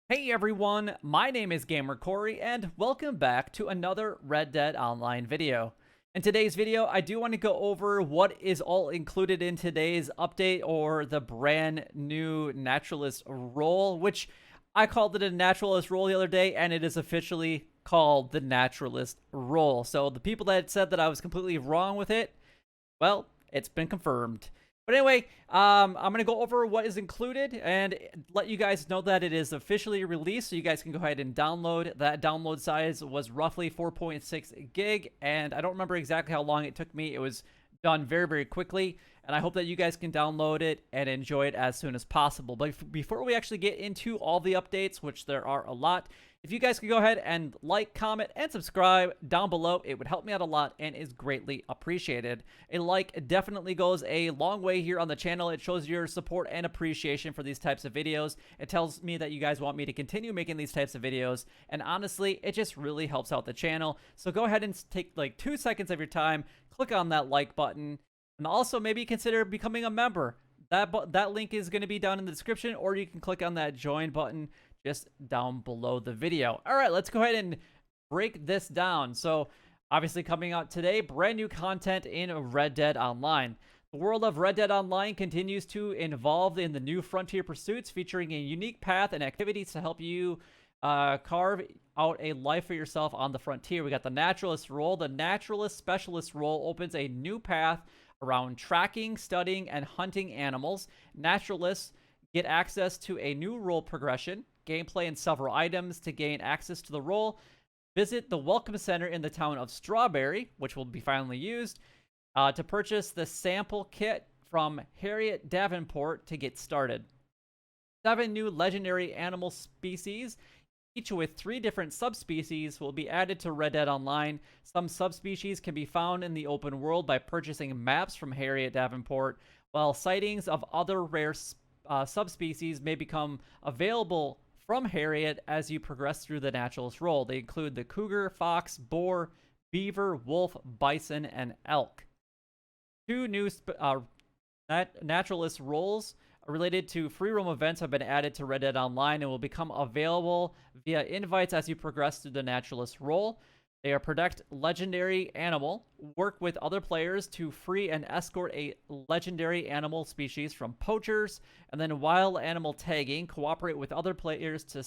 Hey everyone, my name is Gamer Corey and welcome back to another Red Dead Online video. In today's video, I do want to go over what is all included in today's update or the brand new Naturalist role, which I called it a Naturalist role the other day and it is officially called the Naturalist role. So the people that said that I was completely wrong with it, well, it's been confirmed. But anyway, I'm going to go over what is included and let you guys know that it is officially released, so you guys can go ahead and download. That download size was roughly 4.6 gig, and I don't remember exactly how long it took me. It was done very, very quickly, and I hope that you guys can download it and enjoy it as soon as possible. But before we actually get into all the updates, which there are a lot, if you guys could go ahead and like, comment, and subscribe down below, it would help me out a lot and is greatly appreciated. A like definitely goes a long way here on the channel. It shows your support and appreciation for these types of videos. It tells me that you guys want me to continue making these types of videos, and honestly, it just really helps out the channel. So go ahead and take like 2 seconds of your time, click on that like button, and also maybe consider becoming a member. That link is going to be down in the description, or you can click on that join button just down below the video. All right, let's go ahead and break this down. So obviously coming out today, brand new content in Red Dead Online. The world of Red Dead Online continues to evolve in the new frontier pursuits, featuring a unique path and activities to help you carve out a life for yourself on the frontier. We got the Naturalist role. The Naturalist Specialist role opens a new path around tracking, studying, and hunting animals. Naturalists get access to a new role progression, gameplay, and several items. To gain access to the role, visit the Welcome Center in the town of Strawberry, which will be finally used, to purchase the sample kit from Harriet Davenport to get started. 7 new legendary animal species, each with 3 different subspecies, will be added to Red Dead Online. Some subspecies can be found in the open world by purchasing maps from Harriet Davenport, while sightings of other rare subspecies may become available from Harriet as you progress through the Naturalist role. They include the cougar, fox, boar, beaver, wolf, bison, and elk. 2 new Naturalist roles related to free roam events have been added to Red Dead Online and will become available via invites as you progress through the Naturalist role. They are protect legendary animal, work with other players to free and escort a legendary animal species from poachers, and then wild animal tagging, cooperate with other players to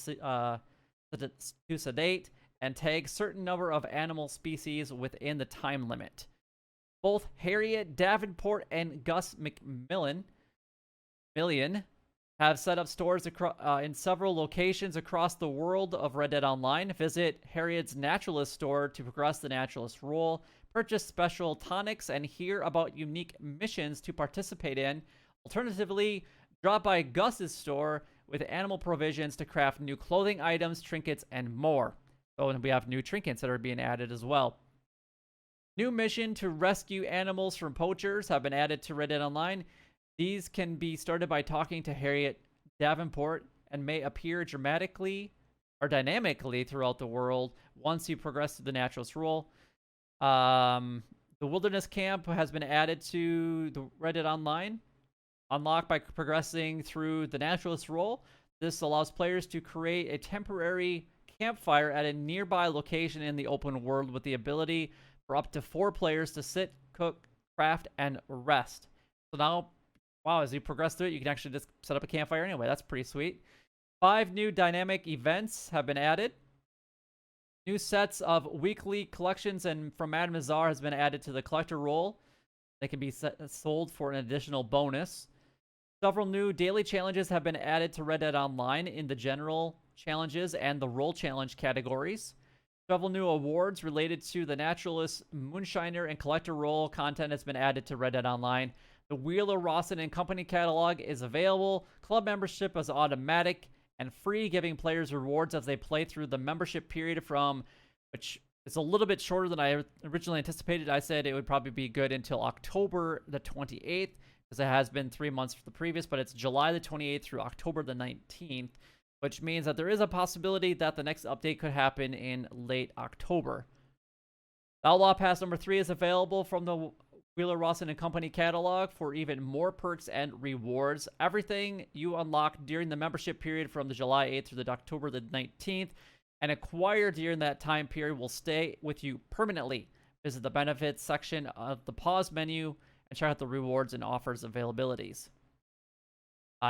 sedate and tag certain number of animal species within the time limit. Both Harriet Davenport and Gus McMillan have set up stores in several locations across the world of Red Dead Online. Visit Harriet's Naturalist store to progress the Naturalist role, purchase special tonics, and hear about unique missions to participate in. Alternatively, drop by Gus's store with animal provisions to craft new clothing items, trinkets, and more. So we have new trinkets that are being added as well. New mission to rescue animals from poachers have been added to Red Dead Online. These can be started by talking to Harriet Davenport and may appear dramatically or dynamically throughout the world once you progress to the Naturalist role. The Wilderness Camp has been added to the Red Dead Online. Unlocked by progressing through the Naturalist role. This allows players to create a temporary campfire at a nearby location in the open world with the ability for up to 4 players to sit, cook, craft, and rest. So now, wow, as you progress through it, you can actually just set up a campfire anyway. That's pretty sweet. 5 new dynamic events have been added. New sets of weekly collections and from Madame Mazar has been added to the collector role. They can be sold for an additional bonus. Several new daily challenges have been added to Red Dead Online in the general challenges and the role challenge categories. Several new awards related to the Naturalist, Moonshiner, and Collector role content has been added to Red Dead Online. The Wheeler, Rawson, and Company catalog is available. Club membership is automatic and free, giving players rewards as they play through the membership period from, which is a little bit shorter than I originally anticipated. I said it would probably be good until October the 28th, because it has been 3 months for the previous, but it's July the 28th through October the 19th, which means that there is a possibility that the next update could happen in late October. Outlaw Pass number 3 is available from the Wheeler Rawson and Company catalog for even more perks and rewards. Everything you unlock during the membership period from the July 8th through the October the 19th and acquire during that time period will stay with you permanently. Visit the benefits section of the pause menu and check out the rewards and offers availabilities.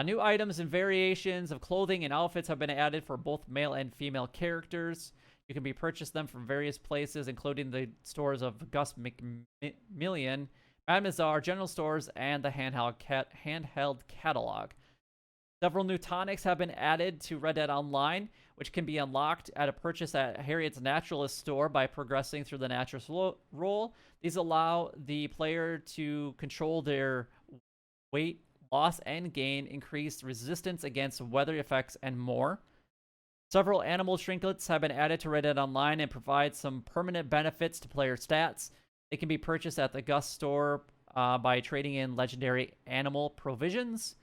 New items and variations of clothing and outfits have been added for both male and female characters. You can be purchased them from various places, including the stores of Gus McMillian, Mademoiselle General Stores, and the handheld catalog. Several new tonics have been added to Red Dead Online, which can be unlocked at a purchase at Harriet's Naturalist store by progressing through the Naturalist role. These allow the player to control their weight, loss, and gain, increased resistance against weather effects, and more. Several animal trinkets have been added to Red Dead Online and provide some permanent benefits to player stats. They can be purchased at the Gus store by trading in legendary animal provisions.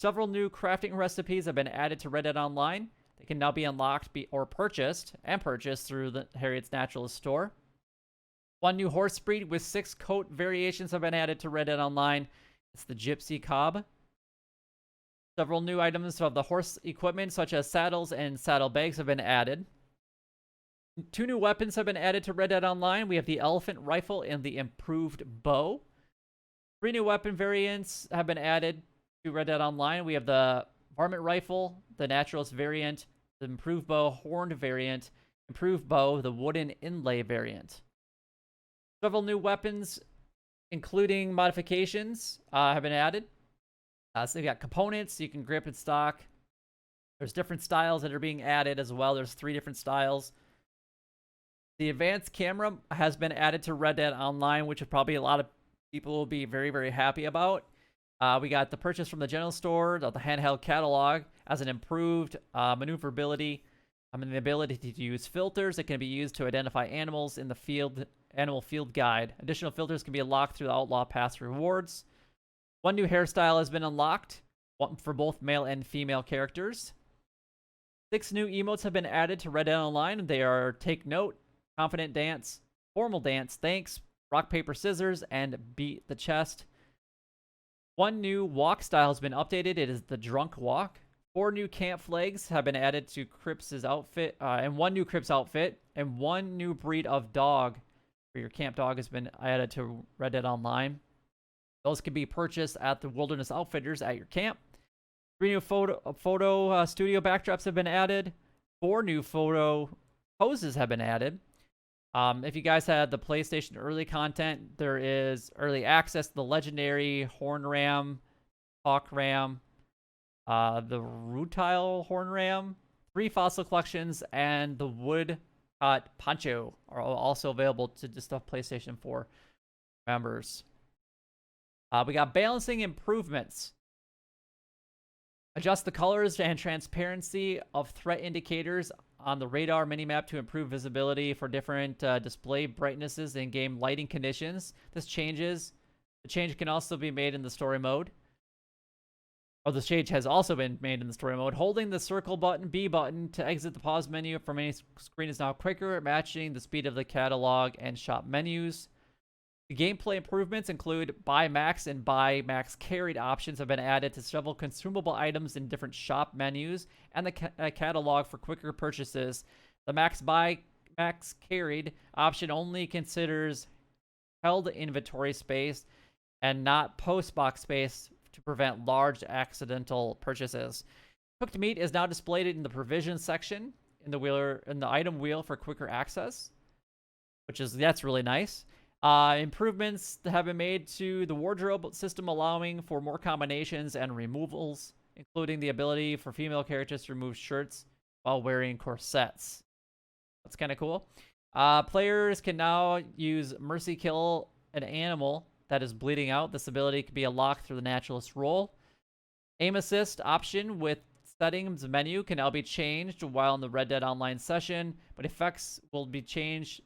Several new crafting recipes have been added to Red Dead Online. They can now be unlocked or purchased through the Harriet's Naturalist store. One new horse breed with 6 coat variations have been added to Red Dead Online. It's the Gypsy Cob. Several new items of the horse equipment, such as saddles and saddlebags, have been added. 2 new weapons have been added to Red Dead Online. We have the elephant rifle and the improved bow. 3 new weapon variants have been added to Red Dead Online. We have the varmint rifle, the naturalist variant, the improved bow horned variant, improved bow, the wooden inlay variant. Several new weapons, including modifications, have been added. So you got components you can grip and stock. There's different styles that are being added as well. There's 3 different styles. The advanced camera has been added to Red Dead Online, which is probably a lot of people will be very, very happy about. We got the purchase from the general store of the handheld catalog as an improved maneuverability. The ability to use filters that can be used to identify animals in the animal field guide. Additional filters can be unlocked through the Outlaw Pass rewards. 1 new hairstyle has been unlocked, one for both male and female characters. 6 new emotes have been added to Red Dead Online. They are Take Note, Confident Dance, Formal Dance, Thanks, Rock, Paper, Scissors, and Beat the Chest. 1 new walk style has been updated. It is the Drunk Walk. 4 new camp flags have been added to Cripps' outfit, and 1 new Cripps outfit, and 1 new breed of dog for your camp dog has been added to Red Dead Online. Those can be purchased at the Wilderness Outfitters at your camp. 3 new photo studio backdrops have been added. 4 new photo poses have been added. If you guys had the PlayStation early content, there is early access to the legendary Horn Ram, Hawk Ram, the Rutile Horn Ram, 3 fossil collections, and the Wood Cut Poncho are also available to just the PlayStation 4 members. We got balancing improvements. Adjust the colors and transparency of threat indicators on the radar minimap to improve visibility for different display brightnesses in game lighting conditions. The change can also be made in the story mode. The change has also been made in the story mode. Holding the circle button, B button, to exit the pause menu from any screen is now quicker, matching the speed of the catalog and shop menus. The gameplay improvements include buy max and buy max carried options have been added to several consumable items in different shop menus and the catalog for quicker purchases. The buy max carried option only considers held inventory space and not post box space to prevent large accidental purchases. Cooked meat is now displayed in the provision section in the item wheel for quicker access, that's really nice. Improvements have been made to the wardrobe system, allowing for more combinations and removals, including the ability for female characters to remove shirts while wearing corsets. That's kind of cool. Players can now use Mercy Kill an animal that is bleeding out. This ability can be unlocked through the Naturalist role. Aim Assist option with settings menu can now be changed while in the Red Dead Online session, but effects will be changed.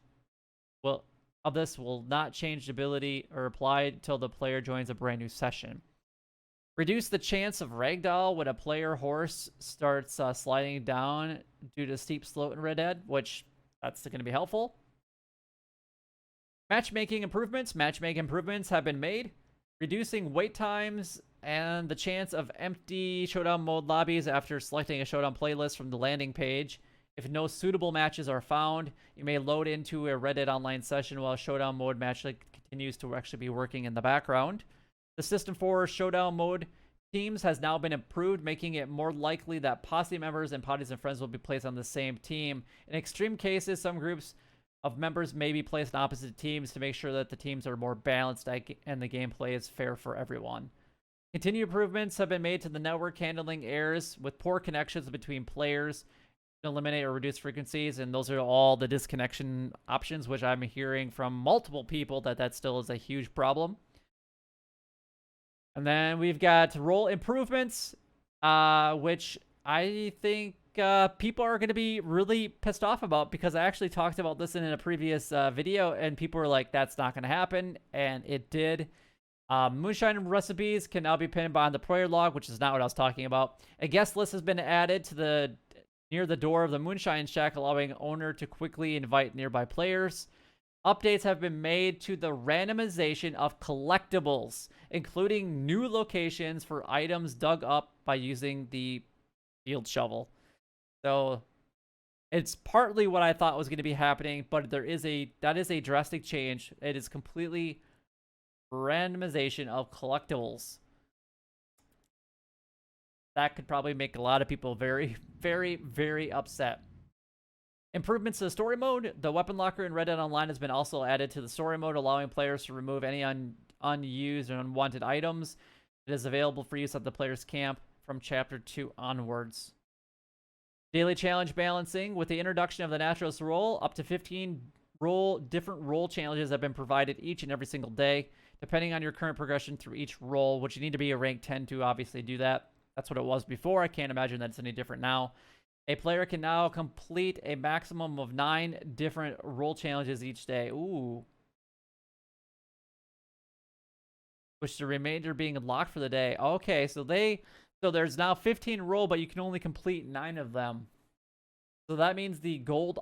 This will not change the ability or apply until the player joins a brand new session. Reduce the chance of ragdoll when a player horse starts sliding down due to steep slope in Red Dead, which that's going to be helpful. Matchmaking improvements. Matchmaking improvements have been made, reducing wait times and the chance of empty showdown mode lobbies after selecting a showdown playlist from the landing page. If no suitable matches are found, you may load into a Red Dead Online session while showdown mode match continues to actually be working in the background. The system for showdown mode teams has now been improved, making it more likely that posse members and parties and friends will be placed on the same team. In extreme cases, some groups of members may be placed in opposite teams to make sure that the teams are more balanced and the gameplay is fair for everyone. Continued improvements have been made to the network handling errors with poor connections between players, eliminate or reduce frequencies, and those are all the disconnection options, which I'm hearing from multiple people that still is a huge problem. And then we've got role improvements, which I think people are going to be really pissed off about, because I actually talked about this in a previous video, and people were like, that's not going to happen, and it did. Moonshine recipes can now be pinned behind the player log, which is not what I was talking about. A guest list has been added to near the door of the Moonshine Shack, allowing owner to quickly invite nearby players. Updates have been made to the randomization of collectibles, including new locations for items dug up by using the field shovel. So it's partly what I thought was going to be happening, but that is a drastic change. It is completely randomization of collectibles. That could probably make a lot of people very, very, very upset. Improvements to the story mode. The weapon locker in Red Dead Online has been also added to the story mode, allowing players to remove any unused or unwanted items. It is available for use at the player's camp from Chapter 2 onwards. Daily challenge balancing. With the introduction of the Naturalist role, up to 15 different role challenges have been provided each and every single day, depending on your current progression through each role, which you need to be a rank 10 to obviously do that. That's what it was before. I can't imagine that it's any different now. A player can now complete a maximum of 9 different role challenges each day. Ooh. Which the remainder being unlocked for the day. Okay, so there's now 15 role, but you can only complete 9 of them. So that means the gold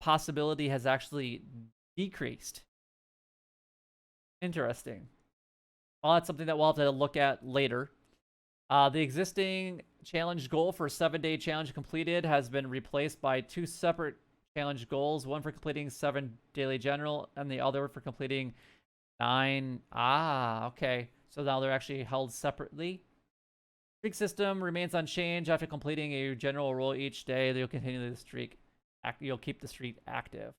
possibility has actually decreased. Interesting. Well, that's something that we'll have to look at later. The existing challenge goal for 7-day challenge completed has been replaced by 2 separate challenge goals, one for completing 7 daily general and the other for completing 9. Okay. So now they're actually held separately. Streak system remains unchanged. After completing a general role each day, you'll continue the streak. You'll keep the streak active.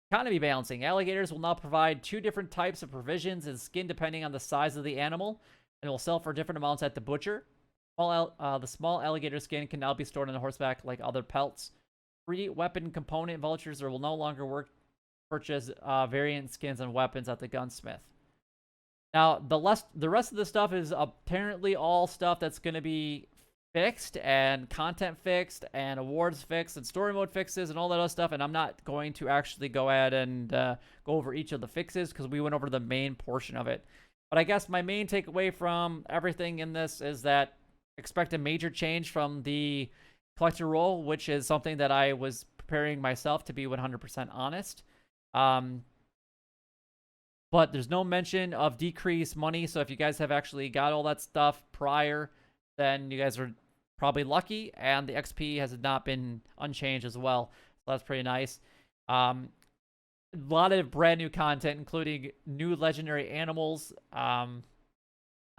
Economy balancing. Alligators will now provide 2 different types of provisions and skin depending on the size of the animal, and will sell for different amounts at the butcher. The small alligator skin can now be stored on a horseback like other pelts. Free weapon component vultures will no longer purchase variant skins and weapons at the gunsmith. Now, the rest of the stuff is apparently all stuff that's going to be fixed, and content fixed, and awards fixed, and story mode fixes, and all that other stuff. And I'm not going to actually go ahead and go over each of the fixes, because we went over the main portion of it. But I guess my main takeaway from everything in this is that expect a major change from the collector role, which is something that I was preparing myself to be 100% honest. But there's no mention of decreased money. So if you guys have actually got all that stuff prior, then you guys are probably lucky. And the XP has not been unchanged as well. So that's pretty nice. A lot of brand new content, including new legendary animals.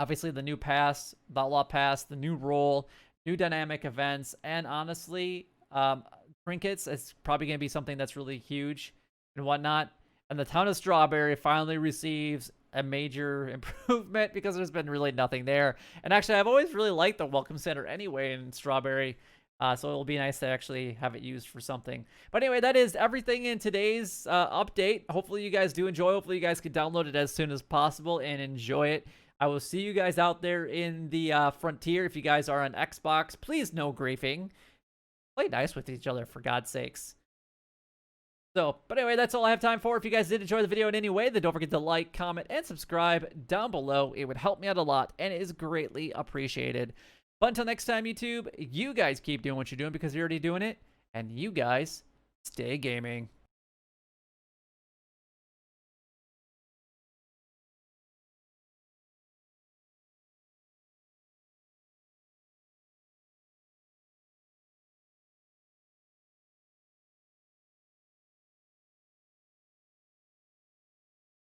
Obviously, the new pass, the Outlaw Pass, the new role, new dynamic events, and honestly, trinkets is probably going to be something that's really huge and whatnot. And the town of Strawberry finally receives a major improvement, because there's been really nothing there. And actually, I've always really liked the Welcome Center anyway in Strawberry. So it'll be nice to actually have it used for something. But anyway, that is everything in today's update. Hopefully you guys do enjoy. Hopefully you guys can download it as soon as possible and enjoy it. I will see you guys out there in the Frontier. If you guys are on Xbox, please no griefing. Play nice with each other, for God's sakes. So, but anyway, that's all I have time for. If you guys did enjoy the video in any way, then don't forget to like, comment, and subscribe down below. It would help me out a lot, and it is greatly appreciated. But until next time, YouTube, you guys keep doing what you're doing, because you're already doing it, and you guys stay gaming.